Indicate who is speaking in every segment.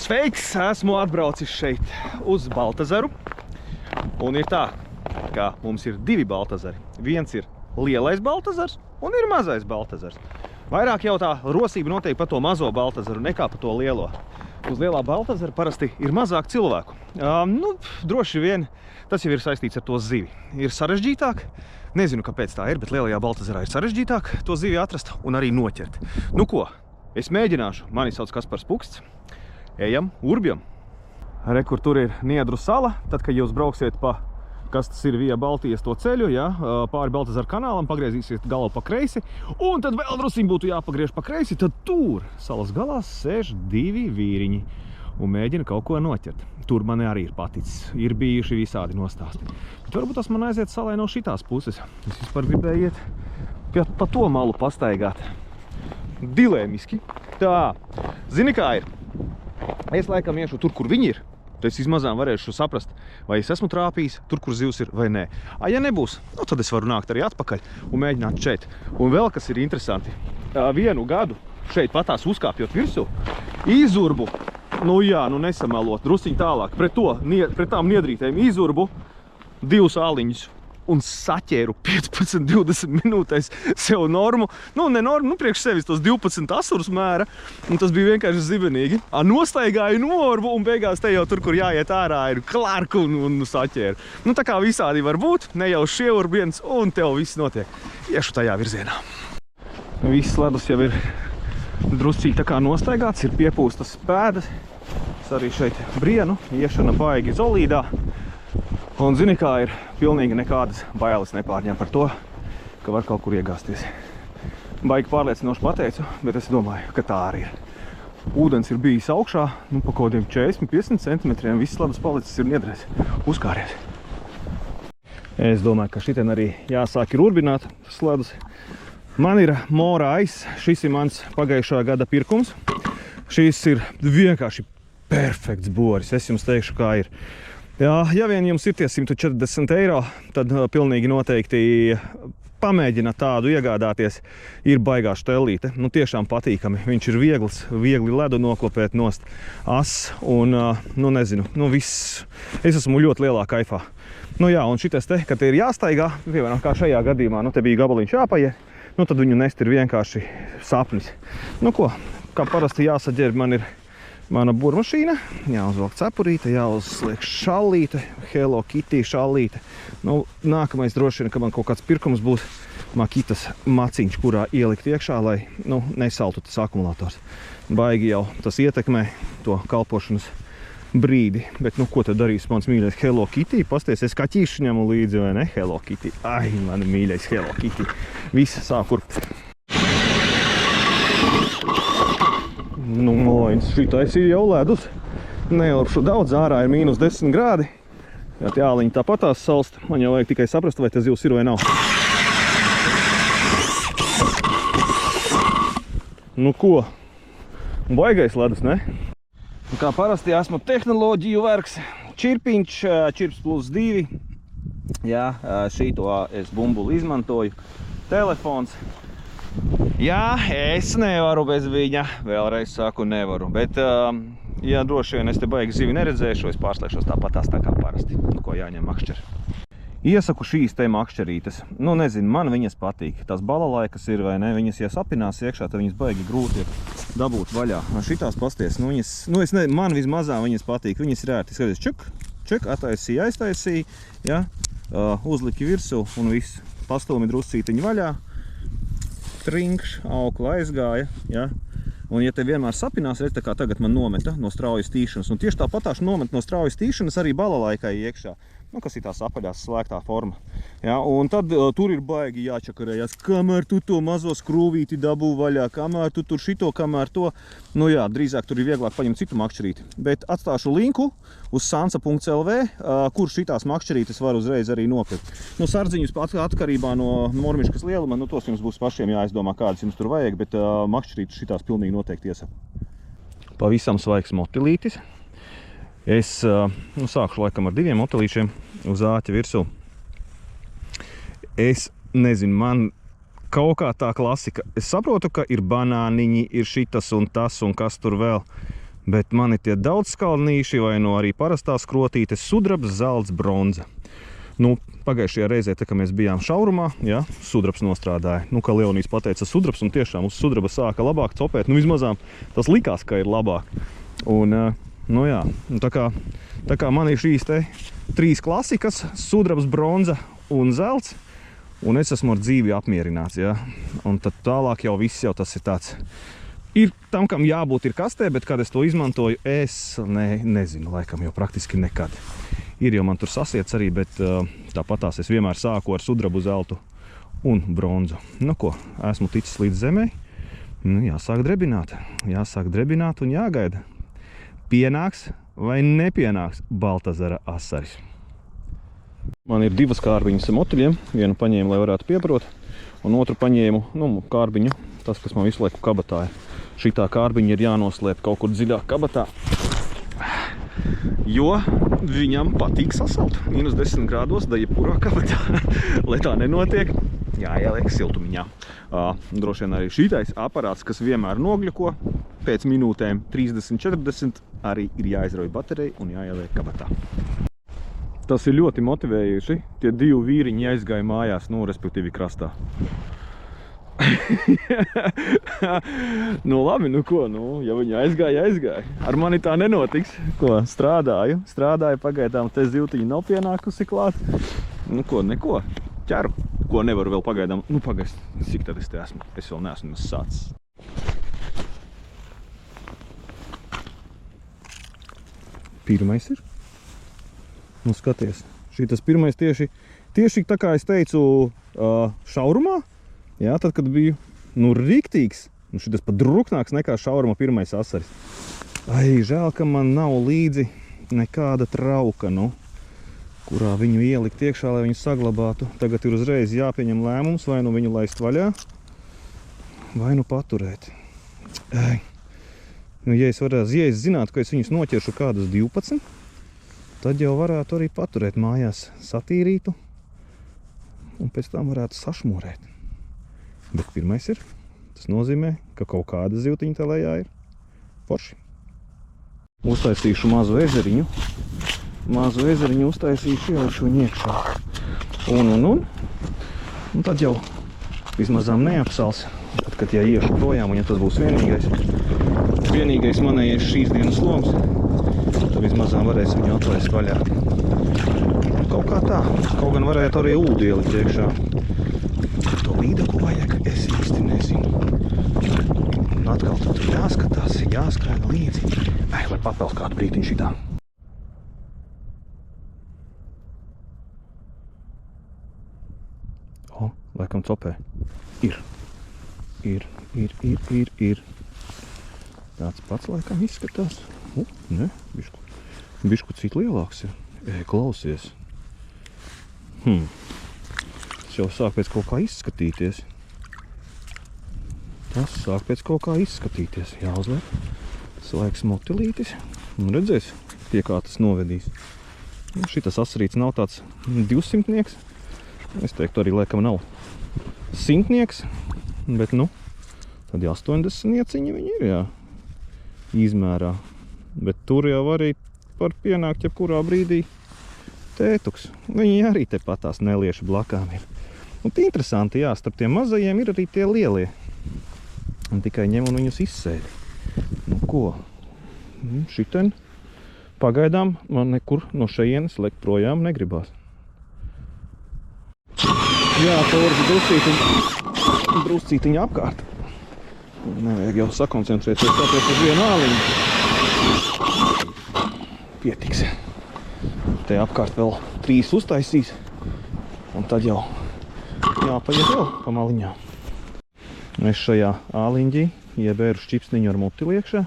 Speaker 1: Sveiks! Esmu atbraucis šeit uz Baltazaru. Un ir tā, ka mums ir divi Baltazari. Viens ir lielais Baltazars un ir mazais Baltazars. Vairāk jau tā rosība notiek pa to mazo Baltazaru nekā pa to lielo. Uz lielā Baltazara parasti ir mazāk cilvēku. Droši vien tas jau ir saistīts ar to zivi. Ir sarežģītāk. Nezinu, kāpēc tā ir, bet lielajā Baltazarā ir sarežģītāk to zivi atrast un arī noķert. Nu ko, es mēģināšu. Mani sauc Kaspars Puksts. Ejam, urbjam. Re, kur tur ir Niedru sala, tad, kad jūs brauksiet pa, kas tas ir via Baltijas to ceļu, ja, pāri Baltazaru kanālam, pagriezīsiet galu pa kreisi, un tad vēl drusim būtu jāpagriež pa kreisi, tad tur salas galā sēž divi vīriņi un mēģina kaut ko noķert. Tur man arī ir paticis, ir bijuši visādi nostāsti. Bet varbūt tas man aiziet salai no šitās puses. Es vispār gribēju iet pa to malu pastaigāt. Dilēmiski. Tā, zini kā ir? Es laikam iešu tur, kur viņi ir. Tad es izmazām varēšu saprast, vai es esmu trāpījis tur, kur zivs ir vai nē. Ja nebūs, tad es varu nākt arī atpakaļ un mēģināt šeit. Un vēl kas ir interesanti. Vienu gadu šeit patās uzkāpjot virsū, izurbu, nesamelot, drusiņ tālāk, pret tām niedrītēm izurbu 2 āliņus. Un saķēru 15-20 minūtēs sev normu. Ne normu, priekš sevis tos 12 asurus mēra. Un tas bija vienkārši zibenīgi. Nostaigāju norbu un beigās te jau tur, kur jāiet ārā, ir klārku un saķēru. Tā kā visādi var būt, ne jau šie urbiens un tev viss notiek. Iešu tajā virzienā. Viss ledus jau ir druscīgi tā kā nostaigāts, ir piepūstas pēdas. Es arī šeit brienu, iešana baigi zolīdā. Un zini kā ir, pilnīgi nekādas bailes nepārņem par to, ka var kaut kur iegāsties. Baigi pārliecinoši pateicu, bet es domāju, ka tā arī ir. Ūdens ir bijis augšā, pa kodiem 40-50 centimetriem, viss ledus palicis ir niedrēs, uzkāries. Es domāju, ka šitien arī jāsāk ir urbināt ledus. Man ir Mora Ice, šis ir mans pagājušā gada pirkums. Šis ir vienkārši perfekts boris, es jums teikšu, kā ir. Ja vien jums ir tie 140 eiro, tad pilnīgi noteikti pamēģināt tādu iegādāties. Ir baigā štellīte, tiešām patīkami. Viņš ir viegli ledu noklopēt nost as un, nezinu, viss. Es esmu ļoti lielā kaifā. Un šitais te, kad te ir jāstaigā, piemēram, kā šajā gadījumā, te bija gabaliņš jāpaiet, tad viņu nest ir vienkārši sapnis. Ko, kā parasti jāsaģērb man ir mana burmašīna, jāuzvelk cepurīte, jāuzliek šallīte, Hello Kitty šallīte. Nākamais droši vien, ka man kaut kāds pirkums būs Makitas maciņš, kurā ielikt iekšā, lai nesaltu tas akumulators. Baigi jau tas ietekmē to kalpošanas brīdi. Bet ko tad darīs mans mīļais Hello Kitty? Pasties, es kaķīšu ņemu līdzi, vai ne? Hello Kitty. Ai, mani mīļais Hello Kitty. Viss sāk urpt. Šitais ir jau ledus. Neurpšu daudz, ārā ir -10 grādi. Ja tie āliņi tāpatās salst, man jau vajag tikai saprast, vai te zivs ir vai nav. Ko? Baigais ledus, ne? Kā parasti esmu tehnoloģiju vergs. Čirpiņš, čirps +2. Jā, šito es bumbuli izmantoju. Telefons. Jā, es nevaru bez viņa. Vēlreiz saku, nevaru. Bet, ja droši vien es te baigi zivi neredzēšu, es pārslēgšos tāpatās tā kā parasti. Ko jāņem makšķeri. Iesaku šīs te makšķerītes. Nezinu, man viņas patīk. Tās balalaikas ir vai ne, viņas ja sapinās iekšā, tad viņas baigi grūti ir dabūt vaļā. Šitās pasties, man vismazā viņas patīk. Viņas ir ērti. Skaties, čuk, attaisīja, aiztaisīja, ja, uzliki virsū un viss. Pastūmi druscītiņi vaļā. Trinkš, aukla aizgāja, ja? Un ja te vienmēr sapinās, redz, tā kā tagad man nometa no straujas tīšanas, un tieši tāpatās nomet no straujas tīšanas arī balalaikai iekšā, kas ir tās apaļās slēgtā forma. Ja? Un tad tur ir baigi jāčakarējās, kamēr tu to mazo skrūvīti dabū vaļā, kamēr tu tur šito, kamēr to. Drīzāk tur ir vieglāk paņemt citu makšķerīti. Bet atstāšu linku uz sansa.lv, kur šitās makšķerītes var uzreiz arī nopirkt. Sardziņus atkarībā no mormiškas lieluma, tos jums būs pašiem jāizdomā, kādas jums tur vajag, bet makšķerītes šitās pilnīgi noteikti iesaku. Pavisam svaigs motilītis. Es sākšu laikam ar 2 motilīšiem uz āķa virsū. Es nezinu, man kaut kā tā klasika. Es saprotu, ka ir banāniņi, ir šitas un tas un kas tur vēl. Bet man ir tie daudzskalnīši vai no arī parastās skrotītes sudrabs, zelts, bronza. Nu, pagājušajā reizē, tā, kad mēs bijām šaurumā, jā, sudrabs nostrādāja. Nu, kā Leonijs pateica sudrabs, un tiešām uz sudraba sāka labāk copēt. Nu, vismazām tas likās, ka ir labāk. Un, nu jā, tā kā man ir šīs te 3 klasikas, sudrabs, bronza un zelts, un es esmu ar dzīvi apmierināts, jā. Un tad tālāk jau viss jau tas ir tāds. Ir tam, kam jābūt ir kastē, bet kad es to izmantoju, es nezinu, laikam jau praktiski nekad. Ir jau man tur sasiets arī, bet tāpatās es vienmēr sāku ar sudrabu, zeltu un bronzu. Nu ko, esmu ticis līdz zemē, nu jāsāk drebināt un jāgaida. Pienāks vai nepienāks Baltazara asaris. Man ir 2 kārbiņas ar motiļiem, vienu paņēmu, lai varētu pieprot, un otru paņēmu, kārbiņu, tas, kas man visu laiku kabatā ir. Šitā kārbiņa ir jānoslēp kaut kur dziļāk kabatā, jo viņam patīk sasalt. -10 grādos, da jebkurā kabatā. Lai tā nenotiek, jāieliek siltumiņā. Droši vien arī šitais aparāts, kas vienmēr nogļuko, pēc minūtēm 30-40 arī ir jāizrauj baterija un jāieliek kabatā. Tas ir ļoti motivējuši. Tie 2 vīriņi aizgāja mājās, respektīvi krastā. Nu labi, nu ko, ja viņi aizgāja. Ar mani tā nenotiks. Ko, strādāju pagaidām, te zivtiņa nav pienākusi klāt. Nu ko, neko, ķeru. Ko nevaru vēl pagaidām, pagaist, cik tad es te esmu. Es vēl neesmu sācis. Pirmais ir. Nu skaties, šitas pirmais tieši tā kā es teicu šaurumā. Jā, tad, kad biju, riktīgs, šitas pat druknāks nekā šauruma pirmais asaris. Ai, žēl, ka man nav līdzi nekāda trauka, kurā viņu ielikt iekšā, lai viņu saglabātu. Tagad ir uzreiz jāpieņem lēmums, vai viņu laist vaļā, vai paturēt. Ai. Ja es zinātu, ka es viņus noķeršu kādas 12, tad jau varētu arī paturēt mājās satīrītu, un pēc tam varētu sašmurēt. Bet pirmais ir, tas nozīmē, ka kaut kāda zivtiņa te lejā ir forši. Uztaisīšu mazu ezeriņu. Uztaisīšu, ielikšu viņu iekšā. Un tad jau vismazām neapsals. Tad, kad ja iešu projām, un ja tas būs vienīgais manējais šīs dienas loms, tad vismazām varēs viņu atlaist vaļā. Kaut kā tā. Kaut gan varētu arī ūdu ielikt iekšā. To līdaku vajag, es īsti nezinu. Un atkal tur jāskatās, jāskrēja līdzi. Vai papels kādu brītiņu šitā. Laikam copē. Ir. Tāds pats laikam izskatās. Ne, bišku cit lielāks ir. Klausies. Tas jau sāk pēc kaut kā izskatīties. Jāuzliek. Slēgs motilītis. Un redzēs, pie kā tas novedīs. Šitas asarīts nav tāds 200-nieks. Es teiktu, arī laikam nav 100-nieks. Bet, tad 80-nieciņi viņi ir, jā. Izmērā. Bet tur jau arī var pienākt jebkurā brīdī tētuks. Viņi arī tepatās nelieši blakām ir. Un interesanti, jā, starp tiem mazajiem ir arī tie lielie. Un tikai ņem un viņus izsēdi. Ko? Šiten pagaidām man nekur no šejienes lekt projām negribās. Jā, pavarzi druscītiņu apkārt. Nevajag jau sakoncentrēties tāpēc uz vienu āliņu. Pietiks. Te apkārt vēl 3 uztaisīs. Un tad jau jāpaiet vēl pa maliņā. Es šajā āliņģī iebēru šķipsniņu ar mutili iekšā.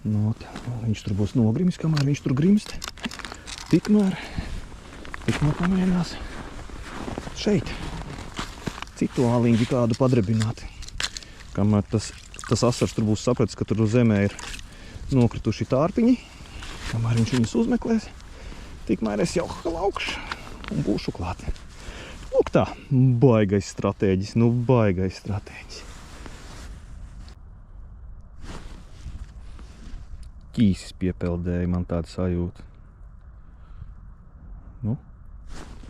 Speaker 1: Viņš tur būs nogrimis, kamēr viņš tur grimst. Tikmēr pamēģinās šeit citu āliņģi kādu padrebināt. Kamēr tas asars tur būs sapratis, ka tur uz zemē ir nokrituši tārpiņi. Kamēr viņš viņus uzmeklēs, tikmēr es jau laukšu un būšu klāt. Lūk tā, baigais stratēģis, baigais stratēģis. ķīsis piepeldēja, man tāda sajūta.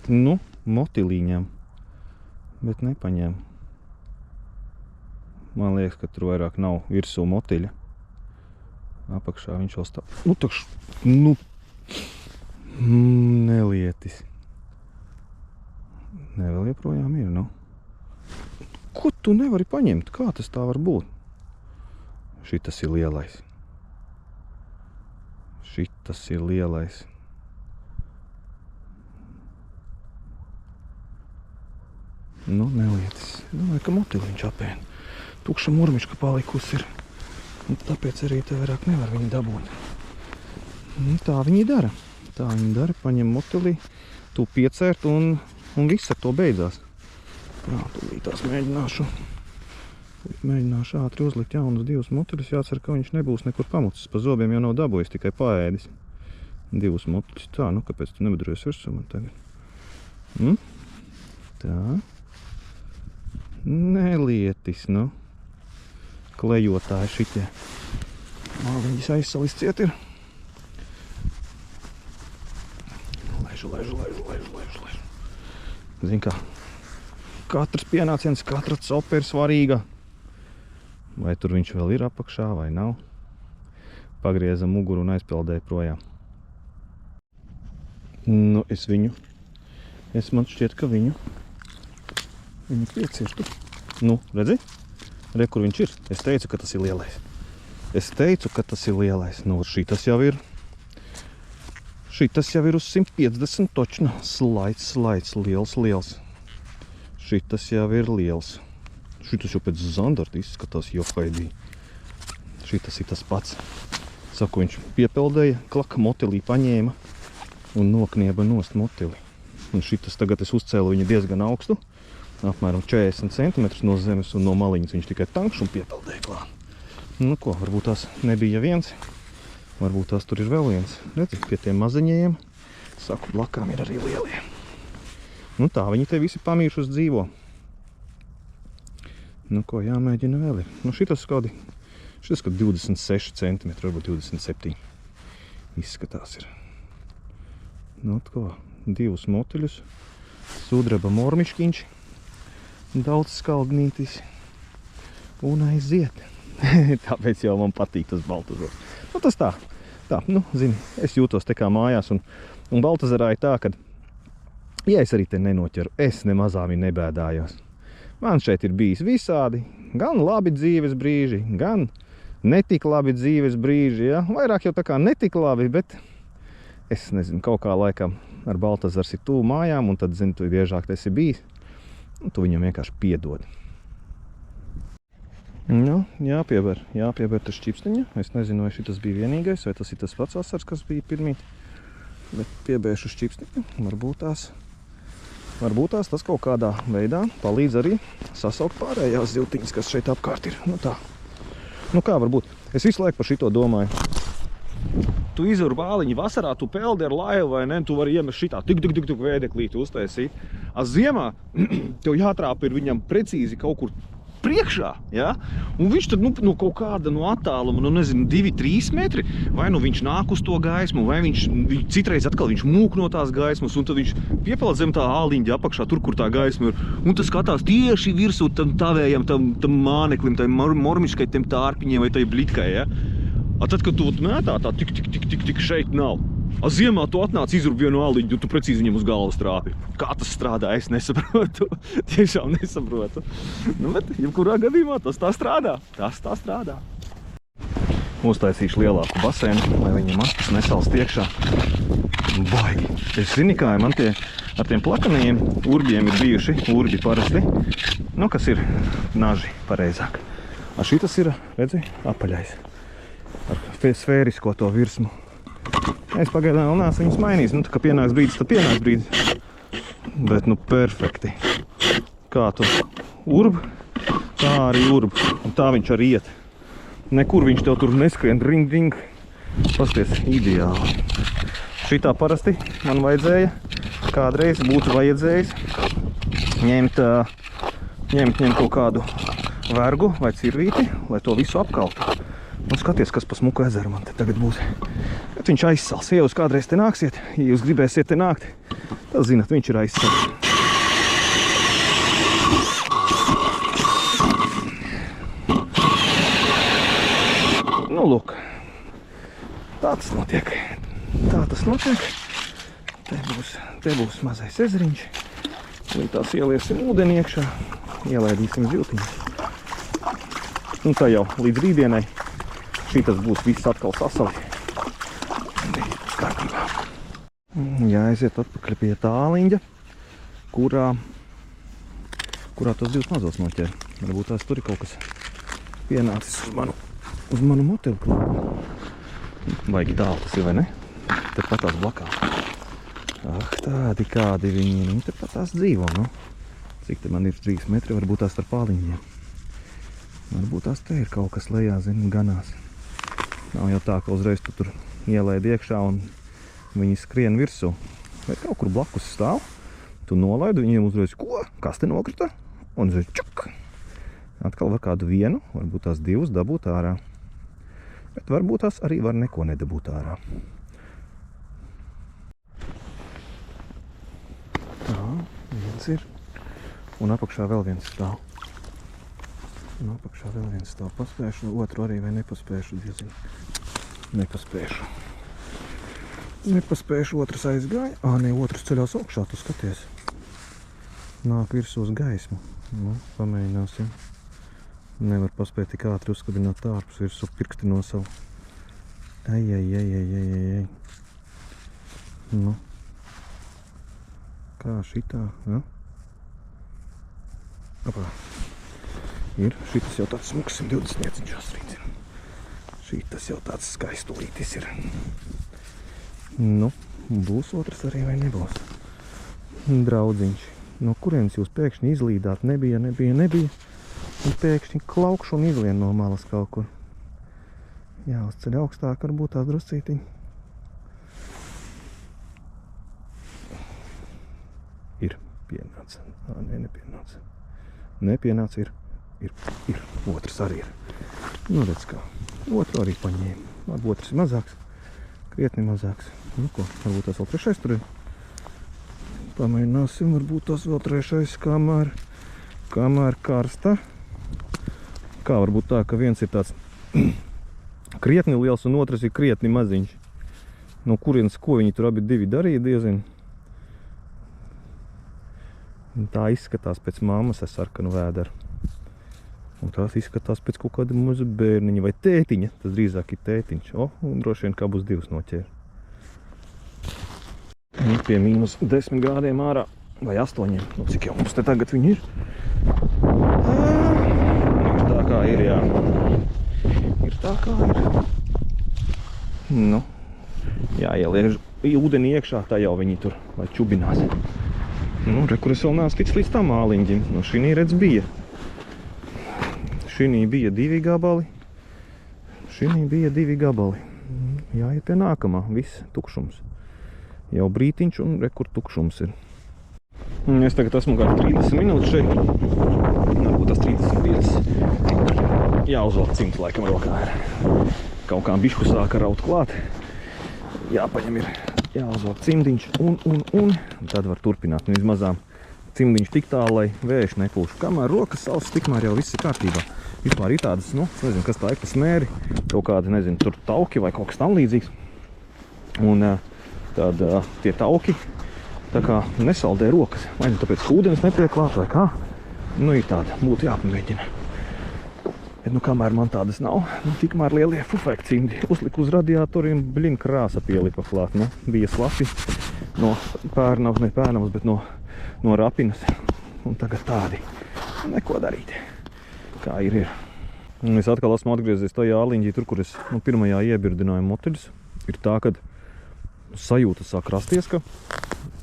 Speaker 1: Nu, motilīņam, bet nepaņem. Man liekas, ka tur vairāk nav virsū motiļa. Apakšā viņš vēl stāv. Nelietis. Ne, vēl joprojām ir, Ko tu nevari paņemt? Kā tas tā var būt? Šitas ir lielais. Šitas ir lielais. Nelietis. Domāju, ka motiliņš apēn. Tukša murmiška palikus ir. Tāpēc arī te vairāk nevar viņu dabūt. Tā viņi dara. Paņem motilī, tu piecērt un viss ar to beidzās. Jā, tūlītās mēģināšu ātri uzlikt jaunus 2 motiļus. Jācer, ka viņš nebūs nekur pamucis. Pa zobiem jau nav dabūjis, tikai paēdis. 2 motiļus. Tā, kāpēc tu nebadrojies virsū man tagad? Tā. Nelietis, Klejotāji šitie. Viņas aizsalis ciet ir. Laižu. Zin kā, katrs pienāciens, katra copa ir svarīga. Vai tur viņš vēl ir apakšā vai nav. Pagriezam muguru un aizpeldēju projām. Man šķiet, ka viņu piecirtu. Redzi? Re, kur viņš ir. Es teicu, ka tas ir lielais. Šitas jau ir. Šitas jau ir uz 150 točna. Slaids, liels. Šitas jau ir liels. Šitas jau pēc zandarta izskatās johaidī. Šitas ir tas pats. Saku, viņš piepeldēja, klaka motilī paņēma un noknieba nost motili. Un šitas tagad es uzcēlu viņu diezgan augstu. Apmēram 40 cm no zemes un no maliņas viņš tikai tankš un piepeldēja klāt. Varbūt tās nebija viens, varbūt tās tur ir vēl viens. Redzi, pie tiem maziņajiem, saku, blakām ir arī lielie. Tā, viņi te visi pamīšus dzīvo. Jāmēģina vēl ir. Šitas kaut 26 cm, varbūt 27 izskatās ir. 2 motiļus, sudraba mormiškiņš. Daudz skaldnītis un aiziet. Tāpēc jau man patīk tas Baltazars. Tas tā, zini, es jūtos te kā mājās un Baltazarā ir tā, ka, ja es arī te nenoķeru, es nemazā viņu nebēdājos. Man šeit ir bijis visādi, gan labi dzīves brīži, gan netik labi dzīves brīži, ja? Vairāk jau tā kā netik labi, bet es nezinu, kaut kā laikam ar Baltazars ir tuvu mājām un tad, zini, tu biežāk esi bijis. Tu viņam vienkārši piedod. Jāpieber tas šķipstiņa. Es nezinu, vai šitas bija vienīgais, vai tas ir tas pats asars, kas bija pirmīt. Bet piebēršu šķipstiņu. Varbūt tās tas kaut kādā veidā palīdz arī sasaukt pārējās ziltiņas, kas šeit apkārt ir. Tā. Kā varbūt? Es visu laiku par šito domāju. Tu izvar bāliņu vasarā, tu peldi ar laivu vai ne, tu vari iemest šitā, tik vēdeklīti uztaisīt. Ziemā tev jātrāpa ir viņam precīzi kaut kur priekšā, ja? Un viņš tad, kaut kāda attāluma, 2-3 metri, vai viņš nāk uz to gaismu, vai viņš citreiz atkal viņš mūk no tās gaismas, un tad viņš piepeld zem tā āliņģa apakšā, tur, kur tā gaisma ir, un tas skatās tieši virsū tam tavējam, tam māneklim, tam mormiškai, tam tārpiņiem vai tai blitkai, ja? Tad, kad tu mētā tā tik šeit nav. Ziemā tu atnāc izurb vienu āliņu, un tu precīzi viņam uz galvas trāpi. Kā tas strādā, es nesaprotu. Tiešām nesaprotu. Bet, jebkurā gadījumā tas tā strādā. Uztaisīšu lielāku basēnu, lai viņiem astas nesalst iekšā. Baigi. Es zini, kā man ar tiem plakanajiem urbjiem ir bijuši, urbi parasti, kas ir naži pareizāk. Šitas ir, redzi, apaļais. Ar sfērisko to virsmu. Es pagaidām vēl neesmu viņus mainījis. Tā kā pienāks brīdis, tad pienāks brīdis. Bet, perfekti. Kā tu urb, tā arī urb. Un tā viņš arī iet. Nekur viņš tev tur neskrien ring. Pasties, ideāli. Šitā parasti man vajadzēja, kādreiz būtu vajadzējis ņemt kaut kādu vergu vai cirvīti, lai to visu apkaltu. Un skaties, kas pa smuku ezeru man te tagad būs. Bet viņš aizsals. Ja jūs kādreiz te nāksiet, ja jūs gribēsiet te nākt, tad zinat, viņš ir aizsals. Nu, lūk. Tā tas notiek. Tā tas notiek. Te būs mazais ezeriņš. Un tās ieliesim ūdeni iekšā. Ielaidīsim ziltiņus. Un tā jau līdz rītdienai šitas būs viss atkal sasali. Būs kārtībā. Jāaiziet atpakaļ pie tā āliņģa, kurā tos divus mazos noķēra. Varbūt tās tur ir kaut kas pienācis uz manu motelu klāpu. Baigi tālu tas ir, vai ne? Tepat tās blakā. Ah, tādi kādi viņi tepat tās dzīvo, nu. Cik te man ir 3 metri, varbūt tās starp āliņģiem. Varbūt tās te ir kaut kas lejā, zinu, ganās. Nav jau tā, ka uzreiz tu tur ielaidi iekšā un viņi skrien virsū. Vai kaut kur blakus stāv, tu nolaidi, viņiem uzreiz, ko? Kas te nokrita? Un uzreiz čuk! Atkal var kādu vienu, varbūt tās divus dabūt ārā. Bet varbūt tās arī var neko nedabūt ārā. Tā, viens ir. Un apakšā vēl viens stāv. Un apakšā vēl viens stāv. Paspēšu, otru arī vai nepaspēšu, diezin. Nepaspēšu. Nepaspēšu, otrs aizgāja. Nē, otrs ceļās augšā, tu skaties. Nāk virsū uz gaismu. Nu, pamēģināsim. Nevar paspēt tik ātri uzskabināt tārpus virsū pirksti no savu. Ai. Nu. Kā šitā, ja? Apā. Ir, šitas jau tāds smuks 120 nieciņš asrīdzi. Šitas jau tāds skaistulītis ir. Nu, būs otrs arī vai nebūs? Draudziņš. No kurienes jūs pēkšņi izlīdāt? Nebija. Un pēkšņi klaukšu un izlien no malas kaut kur. Jā, uz ceļa augstāk varbūt tās druscītiņi. Ir pienāca. Nē, nepienāca. Nepienāca ir. Otrs arī ir. Nu, redz kā. Otru arī paņēma. Labi, otrs ir mazāks. Krietni mazāks. Nu ko, varbūt tās vēl trešais tur ir. Pamēģināsim, varbūt tās vēl trešais, kamēr karsta. Kā varbūt tā, ka viens ir tāds krietni liels un otrs ir krietni maziņš. No kurienes, ko viņi tur abi divi darīja, diezin. Tā izskatās pēc mammas ar sarkanu vēderu. Un tās izskatās pēc kaut kāda maza bērniņa vai tētiņa. Tas drīzāk ir tētiņš. Un droši vien kā būs divas noķēra. Pie -10 grādiem ārā vai 8. Nu, cik jau mums te tagad viņi ir? Ir tā kā ir, jā. Ir tā kā ir. Nu, jāieliek ūdeni iekšā, tā jau viņi tur vai čubinās. Nu, re, kur es vēl neesmu ticis līdz tam āliņģim. Nu, šinī redz bija. Šinī bija 2 gabali. Šinī bija 2 gabali. Jāiet pie nākamā. Viss tukšums. Jau brītiņš un re, kur tukšums ir. Es tagad esmu kā 30 minūtes šeit. Varbūt tas 35. Jāuzvelk cimds laikam rokā ir. Kaut kā bišku sāka raut klāt. Jāpaņem ir. Jāuzvelk cimdiņš un tad var turpināt. Nu, vismazām cimdiņš tik tālu, lai vējš nepūš. Kamēr rokas salsas, tikmēr jau viss ir kārtībā. Vispār ir tādas, nu, nezinu, kas tā ir pa smēri. Kaut kādi, nezinu, tur tauki vai kaut kas tam līdzīgs. Un tad tie tauki tā kā nesaldē rokas. Vai nu tāpēc, ka ūdens netiek klāt vai kā. Nu, ir tāda, būtu jāpamēģina. Bet, nu, kamēr man tādas nav, nu, tikmēr lielie fufēk cimdi. Uzliku uz radiatoriem, blin, krāsa pielipa klāt. Nu, bija slapi no pērnavas, ne pērnavas, bet no rapinas. Un tagad tādi. Neko darīt. Kā ir. Un es atkal esmu atgriezies tajā āliņģī, tur, kur es pirmajā iebirdināju moteļus. Ir tā, kad sajūta sāk rasties, ka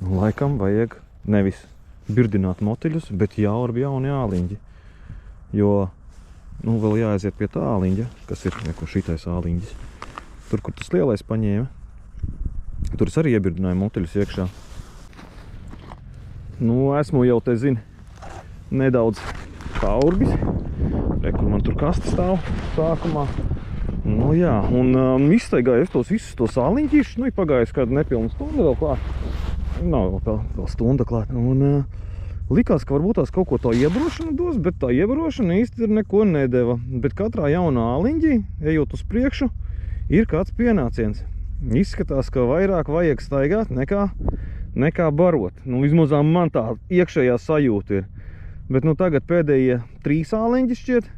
Speaker 1: laikam vajag nevis birdināt moteļus, bet jāorb jauni āliņģi. Jo nu, vēl jāaiziet pie tā āliņģa, kas ir šitais āliņģis. Tur, kur tas lielais paņēma, tur es arī iebirdināju moteļus iekšā. Nu, esmu jau te, zini, nedaudz paurbis. Re, kur man tur kasta stāv sākumā. Nu jā, un izstaigāju tos visus tos āliņķīšus, nu, ir pagājis kādu nepilnu stundu vēl klāt. Nav vēl stunda klāt. Un likās, ka varbūt tās kaut ko tā iebrošana dos, bet tā iebrošana īsti neko nedeva. Bet katrā jaunā āliņģī, ejot uz priekšu, ir kāds pienāciens. Izskatās, ka vairāk vajag staigāt nekā barot. Nu, vismazām man tā iekšējā sajūta ir. Bet nu tagad pēdējie 3 āliņģi šķiet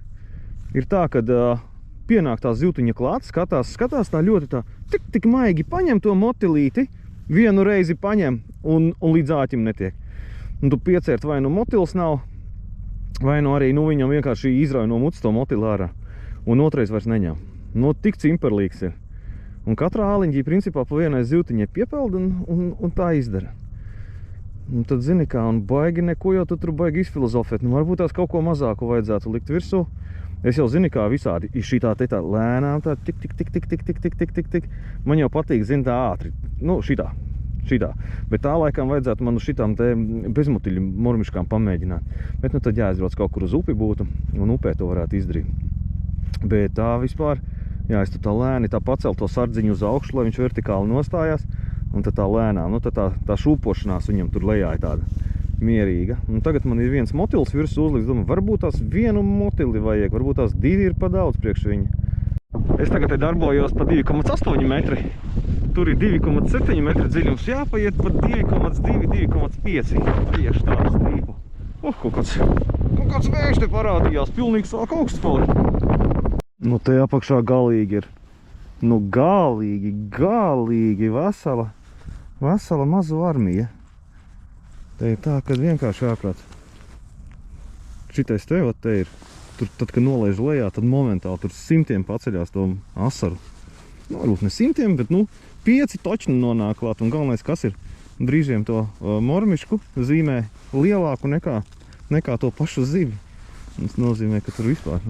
Speaker 1: ir tā, kad pienāk tā zivtiņa klāt, skatās tā ļoti tā tik maigi paņem to motilīti, vienu reizi paņem un līdz āķim netiek. Un tu piecērt vai nu motils nav, vai nu arī viņam vienkārši izrauj no mutes to motilu ārā. Un otrais vairs neņem. Nu, tik cimperlīgs ir. Un katrā āliņģī principā pa vienai zivtiņai piepeld un tā izdara. Un tad zini kā, un baigi neko jau tu tur baigi izfilozofēt. Nu, varbūt tās kaut ko mazāku vajadzētu likt virsū. Es jau zini kā visādi šitā te tā lēnām tā tik. Man jau patīk, zini, tā ātri. Nu, šitā. Bet tā laikam vajadzētu man uz šitām te bezmutiļu mormiškām pamēģināt. Bet nu tad jāizbrauc kaut kur uz upi būtu, un upē to varētu izdarīt. Bet tā vispār, jā, es tu tā lēni tā pacelu to sardziņu uz augšu, lai viņš vertikāli nostājās, un tad tā lēnām, nu tad tā šūpošanās viņam tur lejā ir tāda mierīga. Un tagad man ir viens motils virsū uzliks, domāju, varbūt tās vienu motili vajag, varbūt tās 2 ir pa daudz priekš viņa. Es tagad te darbojos pa 2,8 metri. Tur ir 2,7 metri dziļums, jāpaiet pa 2,2, 2,5 priekš tādu strīpu. Kaut kāds vējš te parādījās, pilnīgi sāk augsts palikt. Nu, te apakšā galīgi ir. Nu, galīgi vesela mazu armija. Te ir tā, kad vienkārši ārprāt. Šitais te ir. Tur, tad, kad nolaiž lejā, tad momentāli tur simtiem paceļās to asaru. Nu, varbūt ne simtiem, bet, 5 točni nonāk klāt, un galvenais, kas ir, brīžiem to mormišku zīmē lielāku nekā to pašu zivi. Tas nozīmē, ka tur vispār,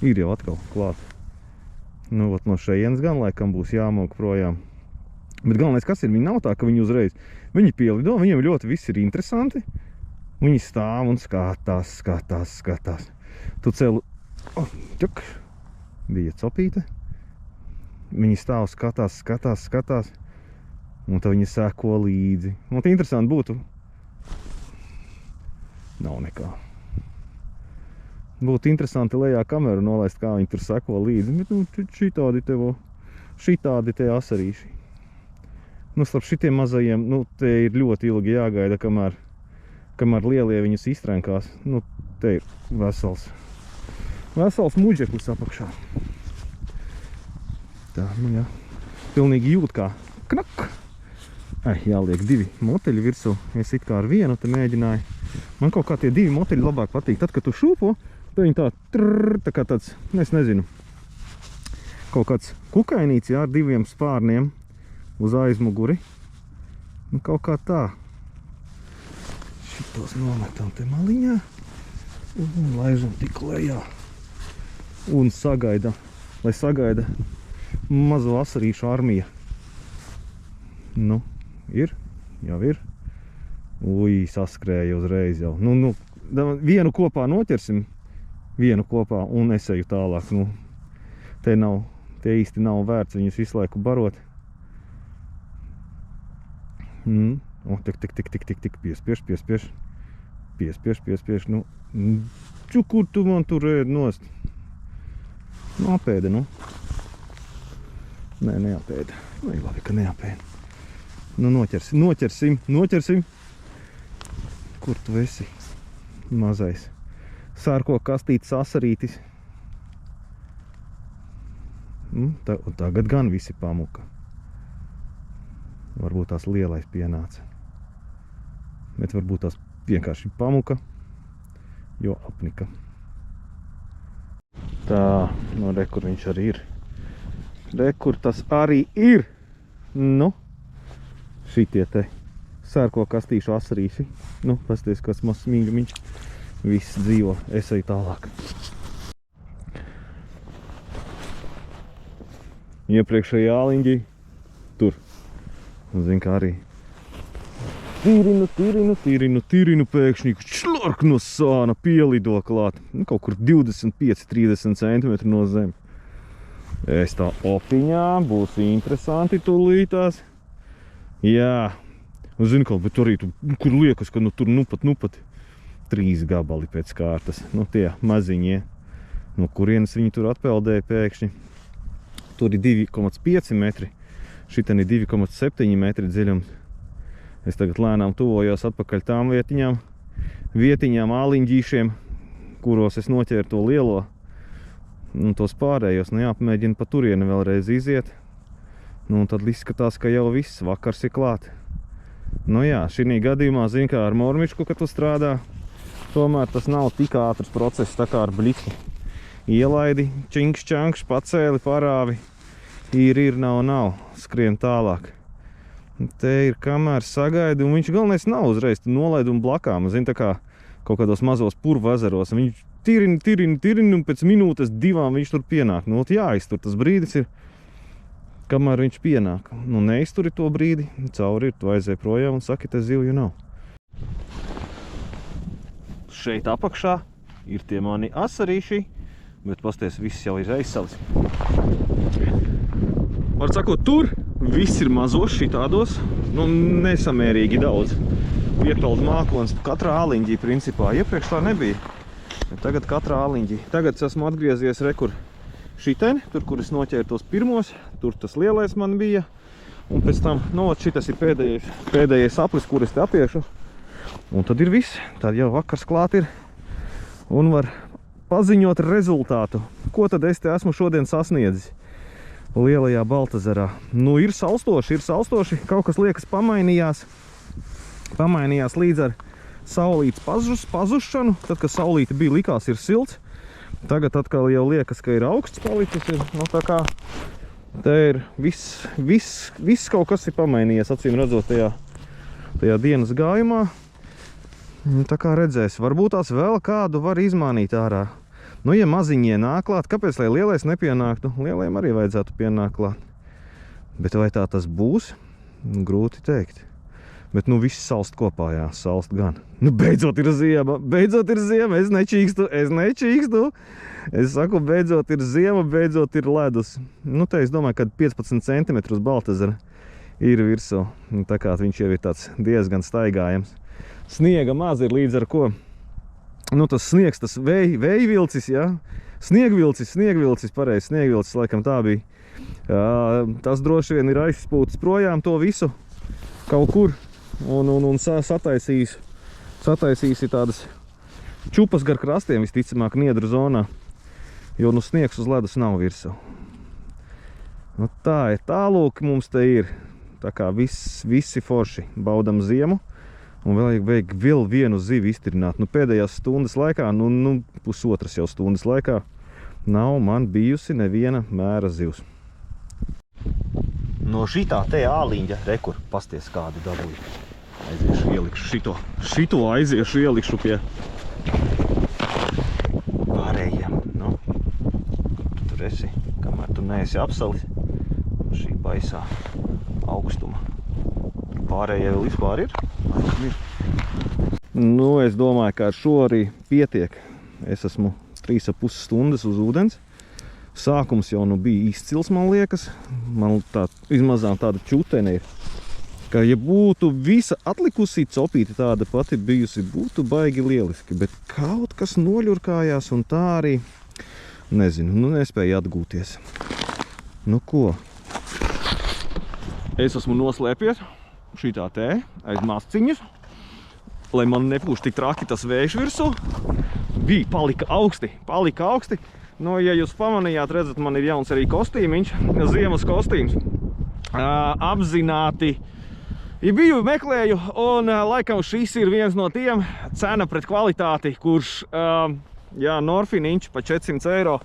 Speaker 1: ir jau atkal klāt. Nu, no šejienes gan laikam būs jāmok projām. Bet galvenais, kas ir, viņi nav tā, ka viņi uzreiz, viņi pielido, viņiem ļoti viss ir interesanti. Viņi stāv un skatās. Tu celu, bija copīte. Viņi stāv, skatās, un tad viņi seko līdzi. Un tā interesanti būtu. Nav nekā. Būtu interesanti lejā kameru nolaist, kā viņi tur seko līdzi. Bet šitādi te asarīši. Starp šitiem mazajiem, te ir ļoti ilgi jāgaida, kamēr lielie viņus iztrenkās. Te ir vesels muģeklis apakšā. Tā, jā. Pilnīgi jūt kā knak. Jāliek 2 moteļi virsū. Es it kā ar vienu te mēģināju. Man kaut kā tie 2 moteļi labāk patīk. Tad, kad tu šūpo, tad viņi tā kā tāds, es nezinu, kaut kāds kukainīts, jā, ar 2 spārniem uz aizmuguri. Kaut kā tā. Šitos nometam te maliņā un laižam tik lejā. Un lai sagaida mazo asarīšu armija. Ir, jau ir. Saskrēja uzreiz jau. Vienu kopā noķersim, un es eju tālāk. Te īsti nav vērts viņus visu laiku barot. Tik, piespiež. Kur tu man tur ēd nost? Apēde, Nē, neapēda. Labi, ka neapēda. Noķersim. Kur tu esi? Mazais. Sārko kastītes asarītis. Tagad gan visi pamuka. Varbūt tās lielais pienāca. Bet varbūt tās vienkārši pamuka, jo apnika. Tā, re, kur viņš arī ir. Re, kur tas arī ir. Šitie te sērko kastīšu asarīši. Pasties, kāds mazs mīļumiņš. Viss dzīvo, es eju tālāk. Iepriekšējā āliņģī tur. Zin kā arī tīrinu pēkšņi, člark no sāna pielido klāt. Kaut kur 25-30 cm no zemes. Es tā opiņā, būs interesanti tūlītās. Jā, zinu, ka, bet arī kur liekas, ka tur nu pat 3 gabali pēc kārtas. Nu tie maziņie, no kurienes viņi tur atpeldēja pēkšņi. Tur ir 2,5 metri, šitien ir 2,7 metri dziļums. Es tagad lēnām tuvojos atpakaļ tām vietiņām, āliņģīšiem, kuros es noķēru to lielo. Un tos pārējos, nu jāpamēģina pa turieni vēlreiz iziet. Nu un tad izskatās, ka jau viss vakars ir klāt. Nu jā, šī gadījumā, zin kā ar mormičku, kad tu strādā, tomēr tas nav tik ātrs process, tā kā ar bliku. Ielaidi, činks, čanks, pacēli, parāvi, ir, nav, skrien tālāk. Te ir kamēr sagaidi, un viņš galvenais nav uzreiz nolaid un blakām, zin, tā kā kaut kādos mazos purvu ezeros. Viņš tirini, un pēc minūtes 2 viņš tur pienāk. Nu, jāiztur, tas brīdis ir, kamēr viņš pienāk. Nu, neizturi to brīdi, cauri ir, tu aizēj projām un saki, te zivju nav. Šeit apakšā ir tie mani asarīši, bet pasties, viss jau ir aizsalis. Var sakot, tur viss ir mazos šitādos, nu, nesamērīgi daudz. Piepeld mākons katrā āliņģī, principā. Iepriekš tā nebija. Tagad katrā āliņģī. Tagad es esmu atgriezies rekur šiteni, tur, kur es noķēru tos pirmos. Tur tas lielais man bija. Un pēc tam, nu, šitas ir pēdējais aplis, kur es te apiešu. Un tad ir viss. Tad jau vakars klāt ir. Un var paziņot rezultātu. Ko tad es te esmu šodien sasniedzis lielajā Baltezerā? Nu, ir salstoši. Kaut kas liekas pamainījās. Pamainījās līdz ar saulītes pazušanu. Tad, kad saulīte bija, likās ir silts. Tagad atkal jau liekas, ka ir augsts palicis. Nu, tā kā te ir viss kaut kas ir pamainījies, acīm redzot, tajā dienas gājumā. Tā kā redzēs, varbūt tās vēl kādu var izmānīt ārā. Nu, ja maziņie nāk klāt, kāpēc, lai lielais nepienāktu? Lielajiem arī vajadzētu pienākt klāt. Bet vai tā tas būs? Grūti teikt. Bet, nu, viss salst kopā, jā, salst gan. Nu, beidzot ir ziema, es nečīkstu. Es saku, beidzot ir ziema, beidzot ir ledus. Nu, te es domāju, ka 15 cm Baltezera ir virsū. Tā kā viņš jau ir tāds diezgan staigājams. Sniega maz ir līdz ar ko. Nu, tas sniegs, tas vējvilcis, jā. Sniegvilcis, pareizi, sniegvilcis, laikam tā bija. Tas droši vien ir aizspūtis projām to visu kaut kur. Un sataisīs tādas čupas gar krastiem, visticamāk, niedru zonā, jo nu sniegs uz ledus nav virsū. Nu, tā ir, tālūk mums te ir. Tā kā visi forši baudam ziemu, un vajag vēl vienu zivi iztirināt. Nu, pēdējās stundas laikā, nu pusotras jau stundas laikā, nav man bijusi neviena mēra zivs. No šitā te āliņģa, rekur, pasties kādu dabūju. Aiziešu, ielikšu šito aiziešu, ielikšu pie pārējiem. Nu, tur esi, kamēr tu neesi apsalis šī baisā augstuma. Pārējie vēl vispār ir? Nu, es domāju, ka ar šo arī pietiek. Es esmu 3,5 stundas uz ūdens. Sākums jau nu bija izcils, man liekas. Man izmazām tāda čutene ir. Ka, ja būtu visa atlikusī copīte tāda pati bijusi, būtu baigi lieliski. Bet kaut kas noļurkājās un tā arī, nezinu, nu nespēja atgūties. Nu ko? Es esmu noslēpies šitā te aiz masciņas, lai man nepūš tik traki tas vējš virsū. Palika augsti. Nu, ja jūs pamanījāt, redzat, man ir jauns arī kostīmiņš, ziemas kostīms. Apzināti biju meklēju, un laikam šis ir viens no tiem, cena pret kvalitāti, kurš, Norfiniņš pa 400 eiro,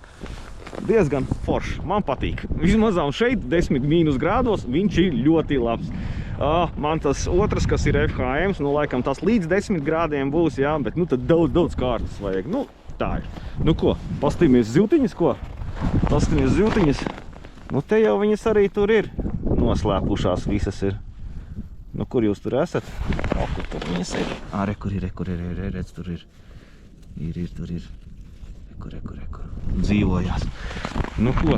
Speaker 1: diezgan foršs, man patīk. Vismazām šeit 10 grādos viņš ir ļoti labs. Man tas otrs, kas ir FHM, nu laikam tas līdz 10 grādiem būs, jā, bet nu tad daudz kārtas vajag. Nu, tā ir. Nu ko, paskatīmies zivtiņas, ko? Paskatīmies zivtiņas. Nu te jau viņas arī tur ir. Noslēpušās visas ir. Nu, kur jūs tur esat? Kur viņas ir? Rekur ir, redz, tur ir. Tur ir. Rekur. Dzīvojās. Nu ko,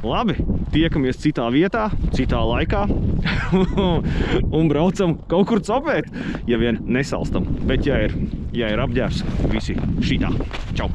Speaker 1: Labi, tiekamies citā vietā, citā laikā un braucam kaut kur copēt, ja vien nesalstam. Bet ja ir apģērs, visi šitā. Čau!